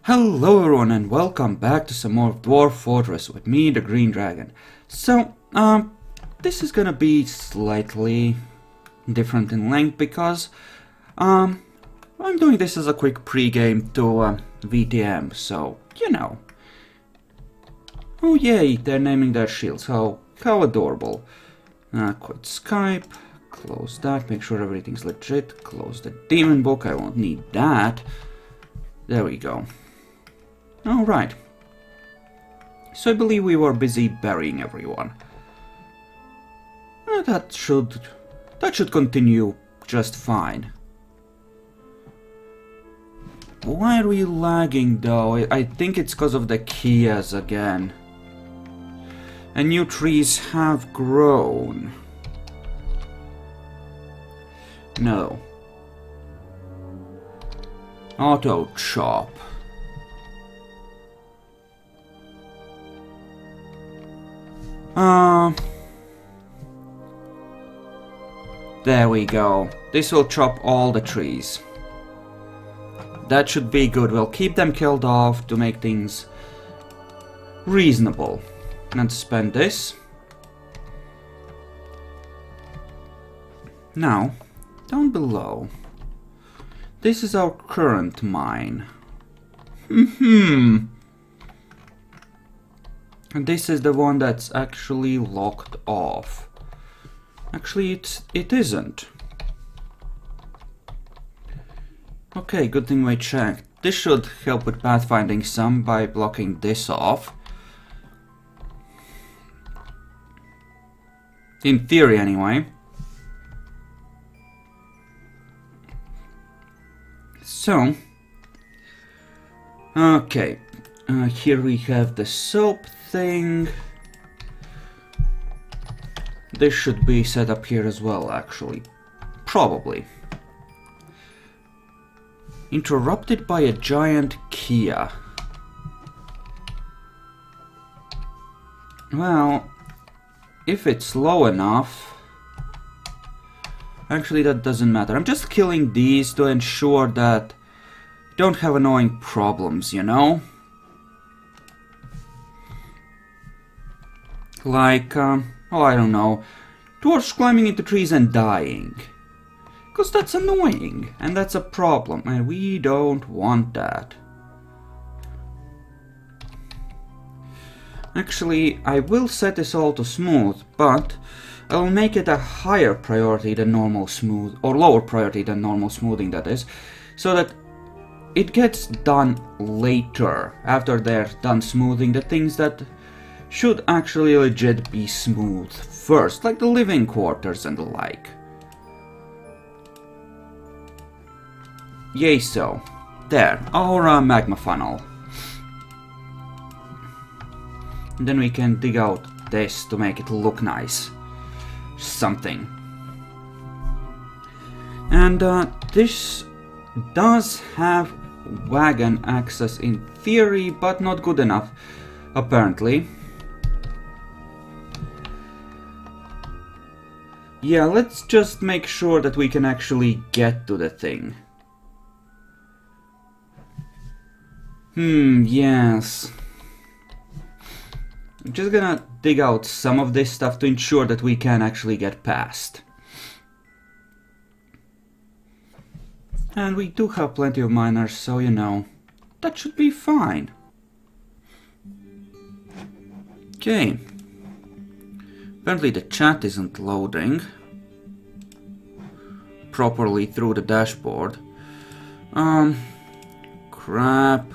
Hello everyone and welcome back to some more Dwarf Fortress with me, the Green Dragon. So, this is gonna be slightly different in length because, I'm doing this as a quick pre-game to, VTM, so, you know. Oh yay, they're naming their shields, how adorable. Quit Skype, close that, make sure everything's legit, close the demon book, I won't need that. There we go. Alright. So I believe we were busy burying everyone. That should continue just fine. Why are we lagging though? I think it's because of the Kias again. And new trees have grown. No. Auto chop. There we go. This will chop all the trees. That should be good. We'll keep them killed off to make things reasonable. And spend this. Now, down below. This is our current mine. And this is the one that's actually locked off. Actually, it isn't. Okay, good thing we checked. This should help with pathfinding some by blocking this off. In theory, anyway. So, okay. Here we have the soap thing. This should be set up here as well, actually. Probably. Interrupted by a giant Kia. Well, if it's low enough... Actually, that doesn't matter. I'm just killing these to ensure that you don't have annoying problems, you know? Like, oh, I don't know, dwarves climbing into trees and dying. Because that's annoying, and that's a problem, and we don't want that. Actually, I will set this all to smooth, but I'll make it a higher priority than normal smooth, or lower priority than normal smoothing, that is, so that it gets done later, after they're done smoothing the things that should actually legit be smooth first, like the living quarters and the like. Yay so. There, our magma funnel. And then we can dig out this to make it look nice. Something. And this does have wagon access in theory, but not good enough, apparently. Yeah, let's just make sure that we can actually get to the thing. Yes. I'm just gonna dig out some of this stuff to ensure that we can actually get past. And we do have plenty of miners, so you know, that should be fine. Okay. Apparently the chat isn't loading properly through the dashboard. Crap.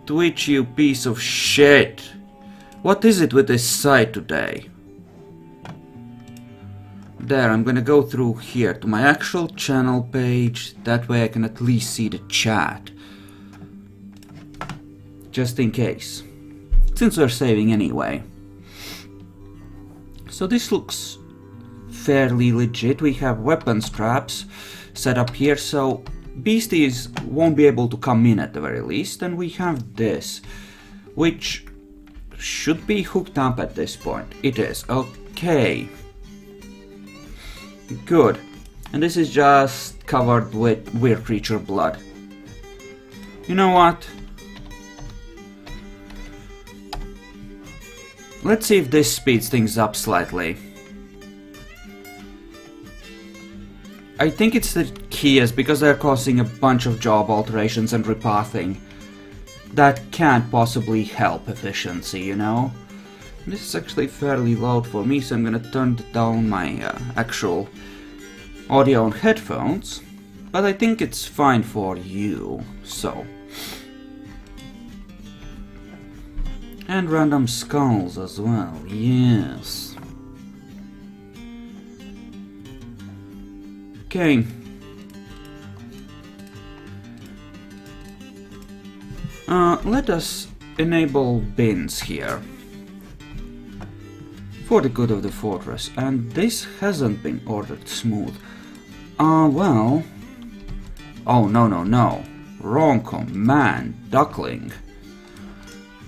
Twitch, you piece of shit. What is it with this site today? There, I'm gonna go through here to my actual channel page. That way I can at least see the chat. Just in case. Since we're saving anyway. So this looks fairly legit. We have weapon straps set up here, so beasties won't be able to come in at the very least. And we have this, which should be hooked up at this point. It is. Okay. Good. And this is just covered with weird creature blood. You know what? Let's see if this speeds things up slightly. I think it's the keys because they're causing a bunch of job alterations and repathing. That can't possibly help efficiency, you know? This is actually fairly loud for me, so I'm gonna turn down my actual audio on headphones. But I think it's fine for you, so. And random skulls as well, yes. Okay. Let us enable bins here. For the good of the fortress. And this hasn't been ordered smooth. Well... Oh, no. Wrong command, duckling.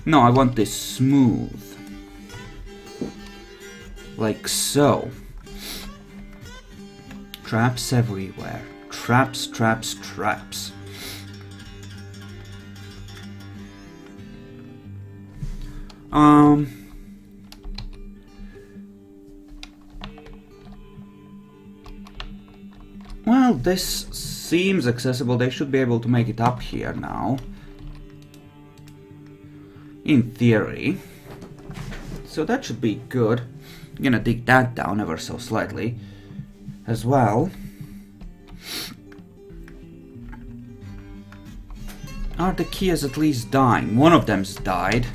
No, I want this smooth. Like so. Traps everywhere. Traps. Well, this seems accessible. They should be able to make it up here now. In theory. So that should be good. I'm gonna dig that down ever so slightly as well. Are the keys at least dying? One of them's died.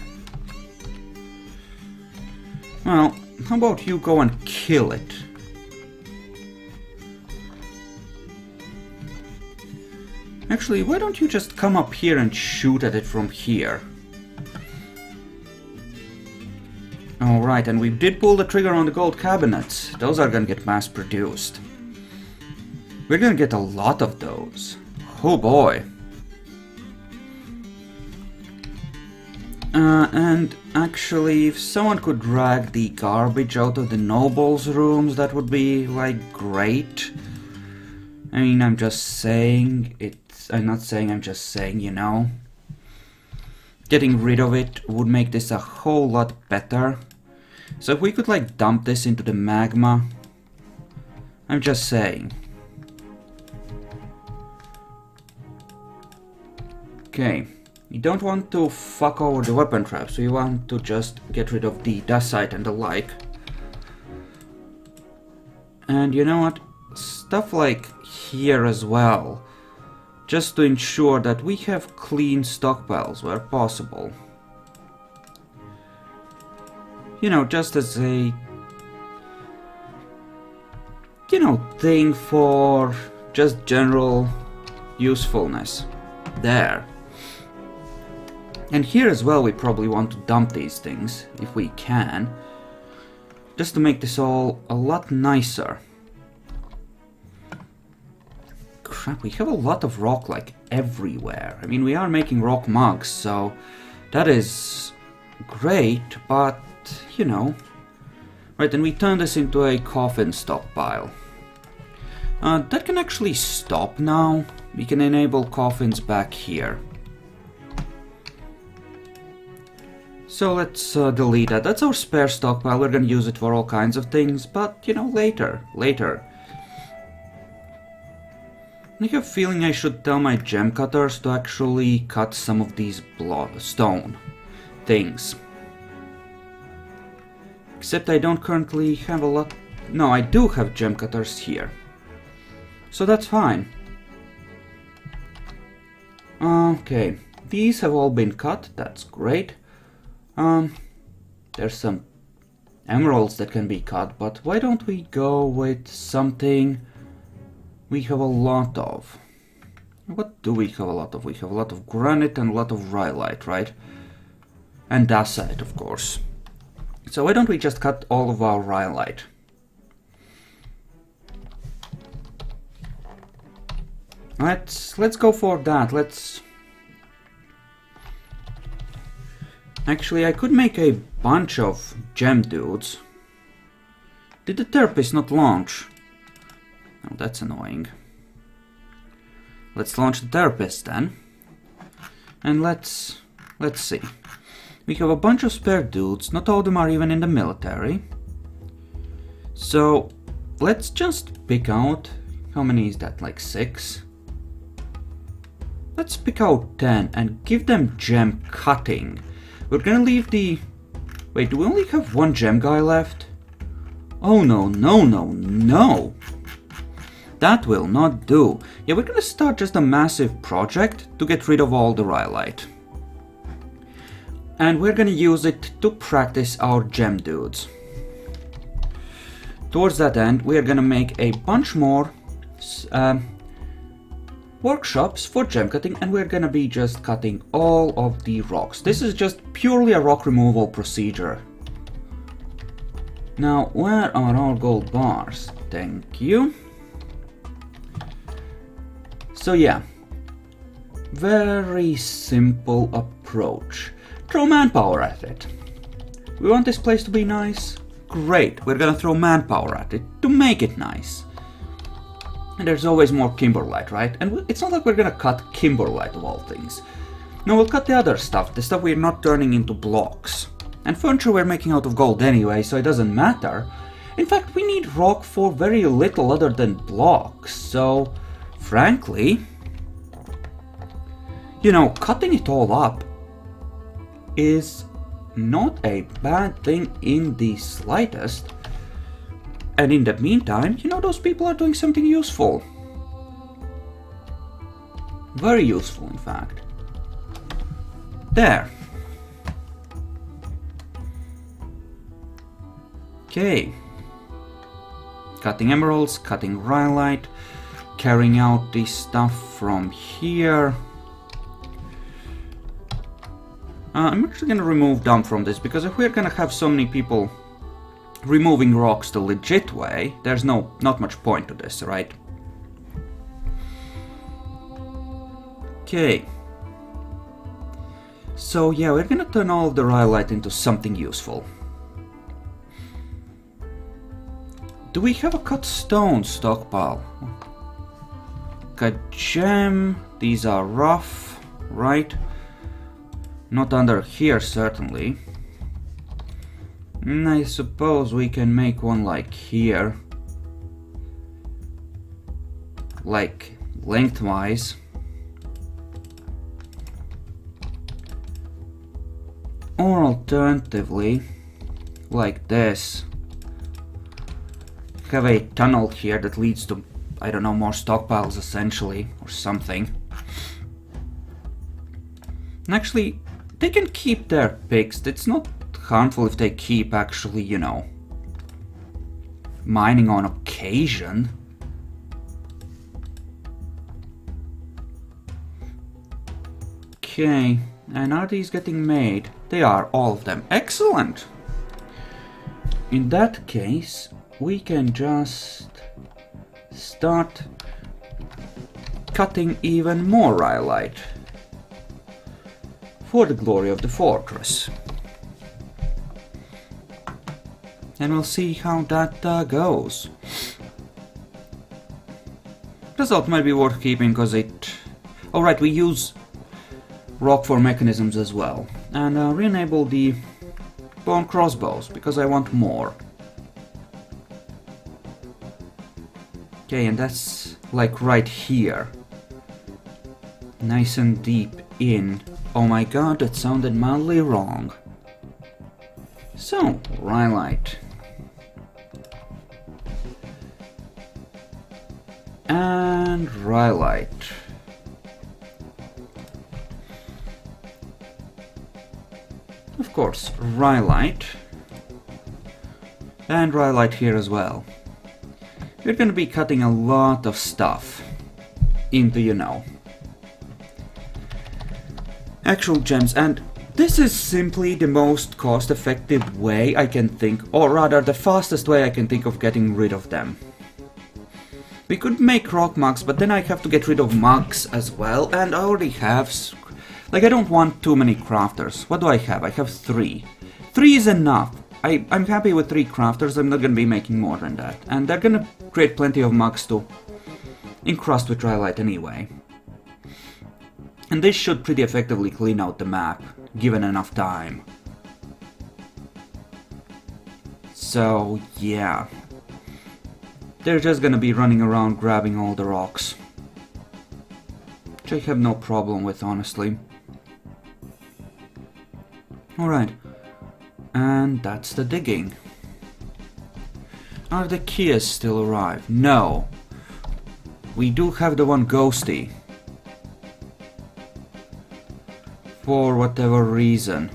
Well, how about you go and kill it? Actually, why don't you just come up here and shoot at it from here? Alright, and we did pull the trigger on the gold cabinets. Those are gonna get mass-produced. We're gonna get a lot of those. Oh boy. And actually, if someone could drag the garbage out of the nobles' rooms, that would be, like, great. I mean, I'm just saying, I'm not saying, I'm just saying, you know. Getting rid of it would make this a whole lot better. So if we could, like, dump this into the magma. I'm just saying. Okay. You don't want to fuck over the weapon traps, so you want to just get rid of the dacite and the like. And you know what? Stuff like here as well. Just to ensure that we have clean stockpiles where possible. You know, just as a... you know, thing for just general usefulness. There. And here as well we probably want to dump these things, if we can. Just to make this all a lot nicer. Crap, we have a lot of rock, like, everywhere. I mean, we are making rock mugs, so that is great, but, you know. Right, and we turn this into a coffin stockpile. That can actually stop now. We can enable coffins back here. So let's delete that. That's our spare stockpile. We're gonna use it for all kinds of things, but, you know, later. I have a feeling I should tell my gem cutters to actually cut some of these stone things. Except I don't currently have a lot... No, I do have gem cutters here. So that's fine. Okay, these have all been cut. That's great. There's some emeralds that can be cut, but why don't we go with something we have a lot of? What do we have a lot of? We have a lot of granite and a lot of rhyolite, right? And dacite, of course. So why don't we just cut all of our rhyolite? Let's go for that. Actually, I could make a bunch of gem dudes. Did the therapist not launch? Oh, that's annoying. Let's launch the therapist then. And let's see. We have a bunch of spare dudes, not all of them are even in the military. So let's just pick out, how many is that, like 6? Let's pick out 10 and give them gem cutting. We're gonna leave the... Wait, do we only have one gem guy left? Oh no, no, no, no! That will not do. Yeah, we're gonna start just a massive project to get rid of all the rhyolite. And we're gonna use it to practice our gem dudes. Towards that end, we are gonna make a bunch more workshops for gem cutting, and we're gonna be just cutting all of the rocks. This is just purely a rock removal procedure. Now, where are our gold bars? Thank you. So yeah, very simple approach. Throw manpower at it. We want this place to be nice? Great, we're gonna throw manpower at it to make it nice. And there's always more kimberlite, right? And it's not like we're gonna cut kimberlite of all things. No, we'll cut the other stuff, the stuff we're not turning into blocks. And furniture we're making out of gold anyway, so it doesn't matter. In fact, we need rock for very little other than blocks, so frankly, you know, cutting it all up is not a bad thing in the slightest. And in the meantime, you know, those people are doing something useful. Very useful, in fact. There. Okay. Cutting emeralds, cutting rhyolite, carrying out the stuff from here. I'm actually gonna remove dump from this, because if we're gonna have so many people removing rocks the legit way, there's not much point to this, right? Okay. So yeah, we're gonna turn all of the rhyolite into something useful. Do we have a cut stone stockpile? Cut gem, these are rough, right? Not under here, certainly. I suppose we can make one like here. Like lengthwise. Or alternatively, like this. Have a tunnel here that leads to, I don't know, more stockpiles essentially, or something. And actually, they can keep their picks. It's not harmful if they keep actually, you know, mining on occasion. Okay, and are these getting made? They are, all of them. Excellent! In that case, we can just start cutting even more rhyolite for the glory of the fortress. And we'll see how that goes. Result might be worth keeping because it... Alright, we use rock for mechanisms as well. And re-enable the bone crossbows because I want more. Okay, and that's like right here. Nice and deep in. Oh my god, that sounded mildly wrong. So, rhyolite. And rhyolite. Of course, rhyolite. And rhyolite here as well. We're gonna be cutting a lot of stuff into, you know, actual gems, and this is simply the most cost-effective way I can think, or rather the fastest way I can think of getting rid of them. We could make rock mugs, but then I have to get rid of mugs as well, and I already have... Like, I don't want too many crafters. What do I have? I have 3. 3 is enough. I'm happy with 3 crafters, I'm not gonna be making more than that. And they're gonna create plenty of mugs to encrust with rhyolite anyway. And this should pretty effectively clean out the map, given enough time. So, yeah. They're just gonna be running around grabbing all the rocks. Which I have no problem with, honestly. Alright. And that's the digging. Are the keys still arrived? No. We do have the one ghosty. For whatever reason.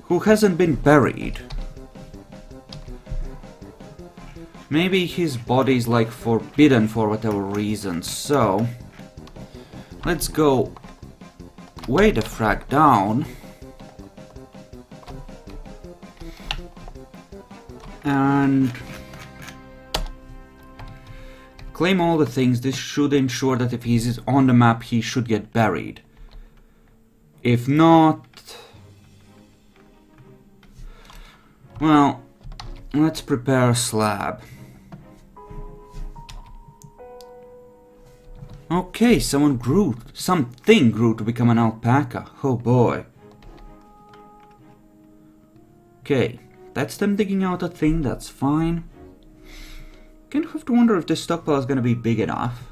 Who hasn't been buried. Maybe his body's like forbidden for whatever reason, so let's go way the frack down and claim all the things. This should ensure that if he's on the map he should get buried. If not, well, let's prepare a slab. Okay, something grew to become an alpaca. Oh boy. Okay, that's them digging out a thing, that's fine. Kind of have to wonder if this stockpile is gonna be big enough.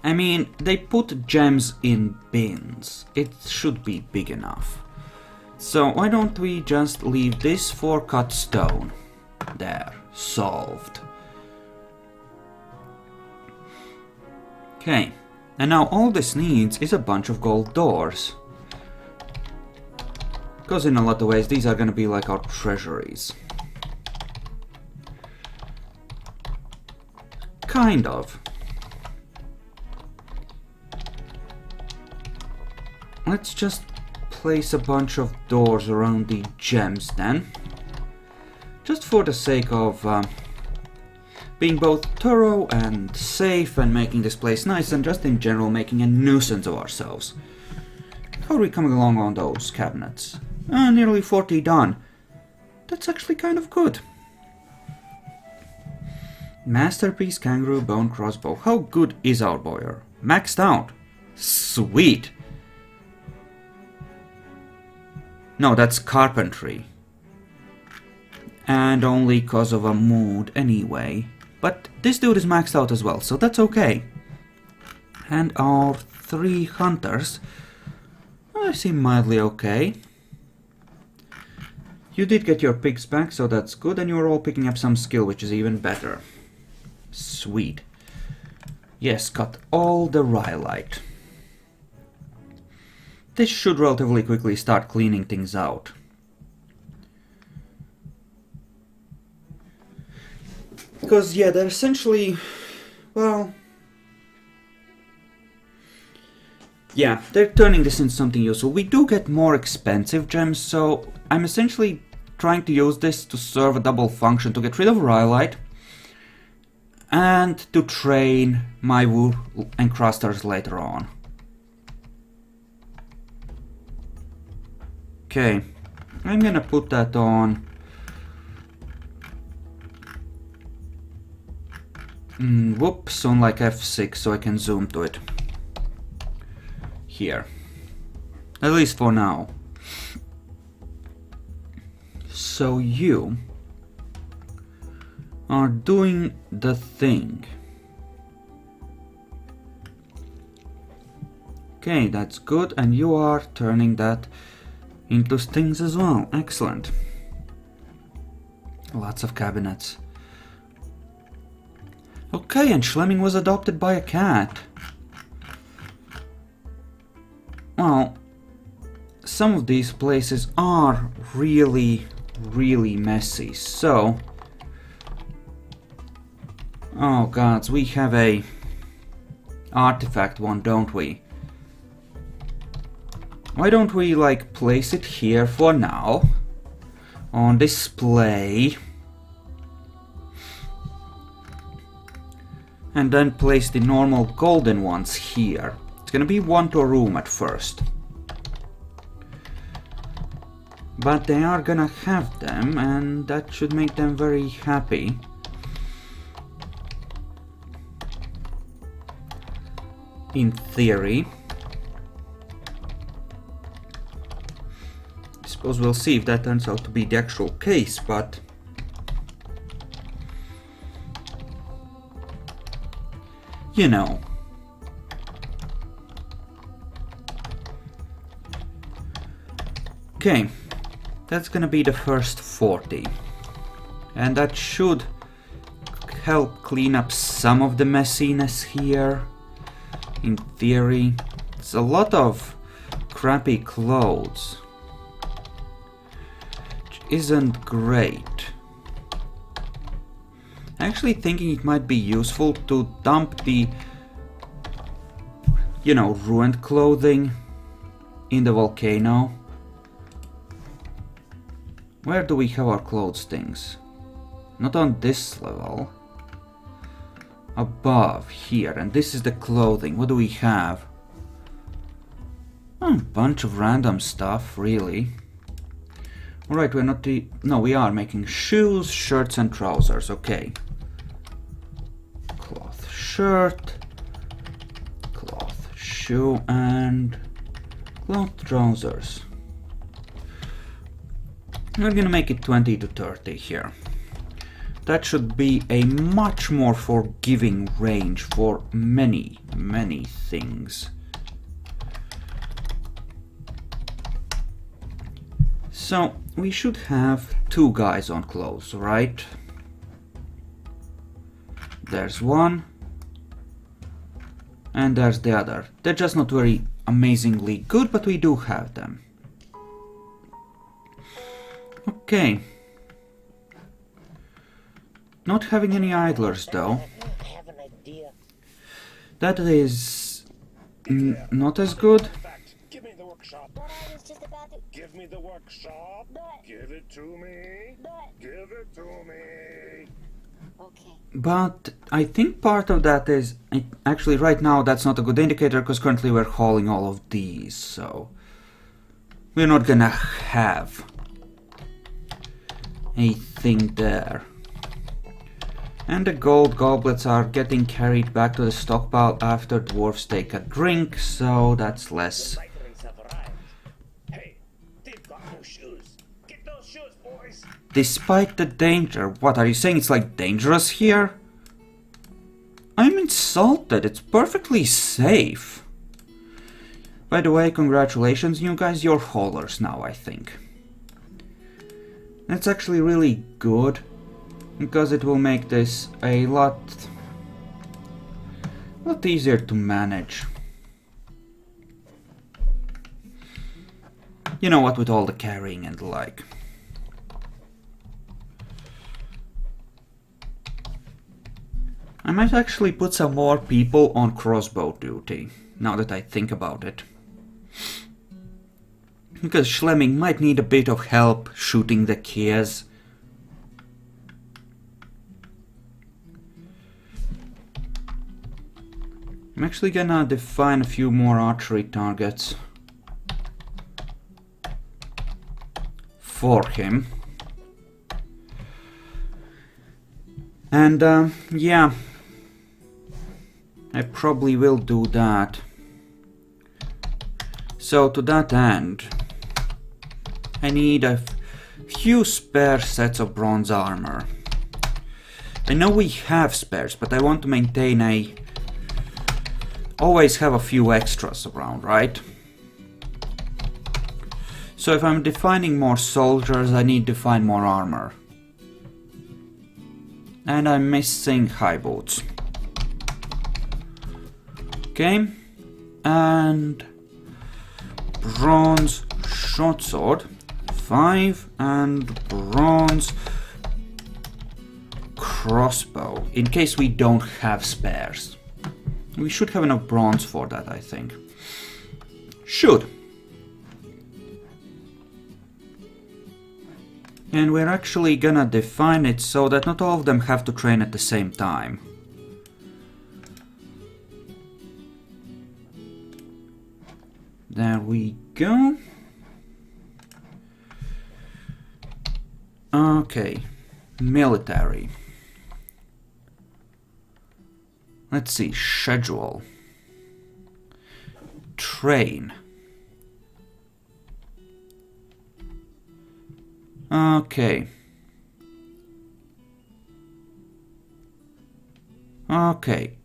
I mean, they put gems in bins. It should be big enough. So why don't we just leave this for cut stone? There, solved. Okay, and now all this needs is a bunch of gold doors. Because in a lot of ways these are gonna be like our treasuries. Kind of. Let's just place a bunch of doors around the gems then. Just for the sake of being both thorough and safe and making this place nice and just in general making a nuisance of ourselves. How are we coming along on those cabinets? Nearly 40 done. That's actually kind of good. Masterpiece kangaroo bone crossbow. How good is our boyer? Maxed out. Sweet. No, that's carpentry. And only cause of a mood anyway. But this dude is maxed out as well, so that's okay. And our 3 hunters, I seem mildly okay. You did get your picks back, so that's good, and you're all picking up some skill, which is even better. Sweet. Yes, got all the rhyolite. This should relatively quickly start cleaning things out. Because, yeah, they're essentially, well, yeah, they're turning this into something useful. We do get more expensive gems, so I'm essentially trying to use this to serve a double function, to get rid of rhyolite and to train my wood encrusters later on. Okay, I'm gonna put that on. Whoops, on like F6 so I can zoom to it. Here. At least for now. So you are doing the thing. Okay, that's good, and you are turning that into things as well. Excellent. Lots of cabinets. Okay, and Schlemming was adopted by a cat. Well, some of these places are really, really messy, so... Oh gods, we have a artifact one, don't we? Why don't we, like, place it here for now? On display. And then place the normal golden ones here. It's gonna be one to a room at first. But they are gonna have them, and that should make them very happy. in theory. I suppose we'll see if that turns out to be the actual case, but you know. Okay, that's gonna be the first 40. And that should help clean up some of the messiness here. In theory, it's a lot of crappy clothes, which isn't great. Actually thinking it might be useful to dump the, you know, ruined clothing in the volcano. Where do we have our clothes things? Not on this level. Above, here, and this is the clothing. What do we have? A bunch of random stuff, really. Alright, we're not the... No, we are making shoes, shirts and trousers, okay. Cloth shirt, cloth shoe and cloth trousers. We're gonna make it 20 to 30 here. That should be a much more forgiving range for many, many things. So, we should have 2 guys on clothes, right? There's one. And there's the other. They're just not very amazingly good, but we do have them. Okay. Not having any idlers though. That is not as good. Give me the workshop. Give me the workshop. Give it to me. Give it to me. Okay. But I think part of that is actually right now that's not a good indicator because currently we're hauling all of these, so we're not gonna have a thing there. And the gold goblets are getting carried back to the stockpile after dwarves take a drink, so that's less. Hey, they've got no shoes. Get those shoes, boys. Despite the danger, what are you saying? It's like dangerous here? I'm insulted. It's perfectly safe. By the way, congratulations, you guys. You're haulers now, I think. That's actually really good, because it will make this a lot easier to manage. You know what, with all the carrying and the like. I might actually put some more people on crossbow duty, now that I think about it. Because Schlemming might need a bit of help shooting the kids. I'm actually gonna define a few more archery targets for him. And yeah, I probably will do that. So to that end, I need a few spare sets of bronze armor. I know we have spares, but I want to maintain a... always have a few extras around, right? So if I'm defining more soldiers, I need to find more armor. And I'm missing high boots. Okay. And... bronze short sword. 5. And bronze crossbow. In case we don't have spares. We should have enough bronze for that, I think. Should. And we're actually gonna define it so that not all of them have to train at the same time. There we go. Okay. Military. Let's see, schedule. train. Okay. Okay.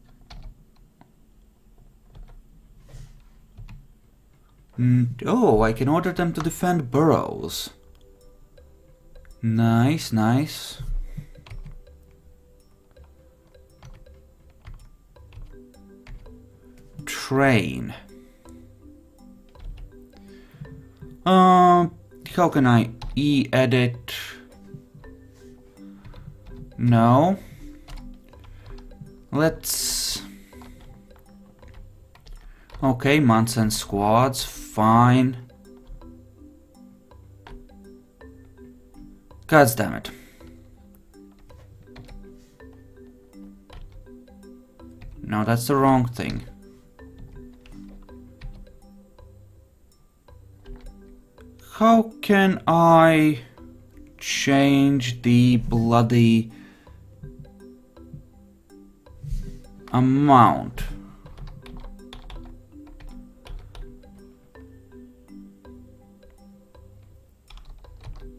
Oh, I can order them to defend burrows. Nice, nice. Train. How can I edit? No. Let's... Okay, months and squads, fine. God damn it. No, that's the wrong thing. How can I change the bloody amount?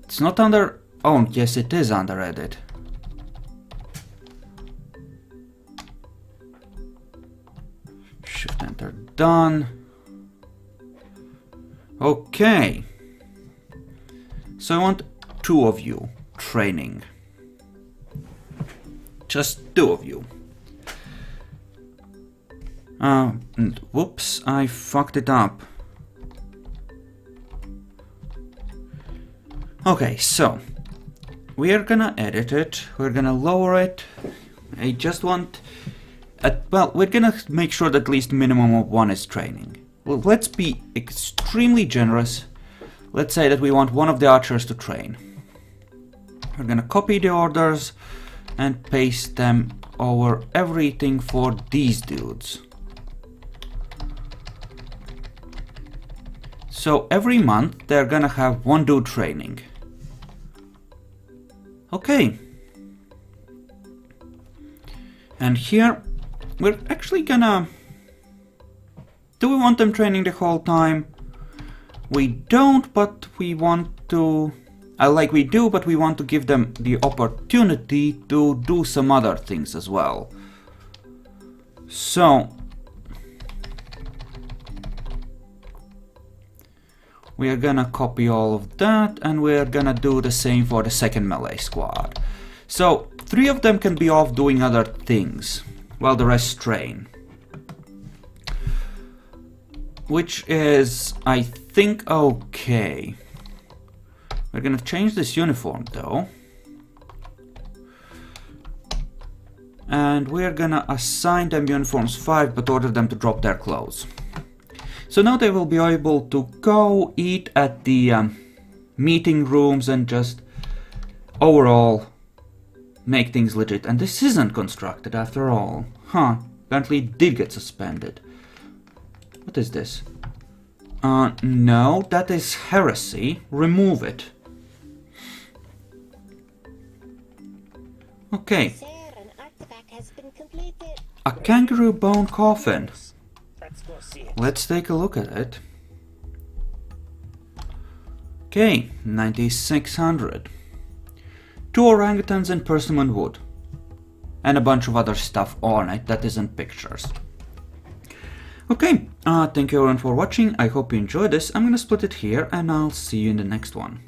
It's not under... Oh, yes, it is under edit. Shift enter, done. Okay. So I want 2 of you training. Just 2 of you. Whoops, I fucked it up. Okay, so we are gonna edit it, we're gonna lower it. I just want... well, we're gonna make sure that at least minimum of 1 is training. Well, let's be extremely generous. Let's say that we want 1 of the archers to train. We're gonna copy the orders and paste them over everything for these dudes. So every month they're gonna have 1 dude training. Okay. And here we're actually gonna... Do we want them training the whole time? We don't, but we want to... we do, but we want to give them the opportunity to do some other things as well. So... we are gonna copy all of that, and we're gonna do the same for the second melee squad. So, 3 of them can be off doing other things, while the rest train. Which is, I think, okay. We're gonna change this uniform, though. And we're gonna assign them uniforms 5, but order them to drop their clothes. So now they will be able to go eat at the meeting rooms and just overall make things legit. And this isn't constructed after all. Huh, apparently it did get suspended. What is this? No, that is heresy. Remove it. Okay. Sir, an artifact has been completed. A kangaroo bone coffin. Let's go see it. Let's take a look at it. Okay, 9600. 2 orangutans and persimmon wood. And a bunch of other stuff on it that isn't pictures. Okay, thank you everyone for watching. I hope you enjoyed this. I'm gonna split it here and I'll see you in the next one.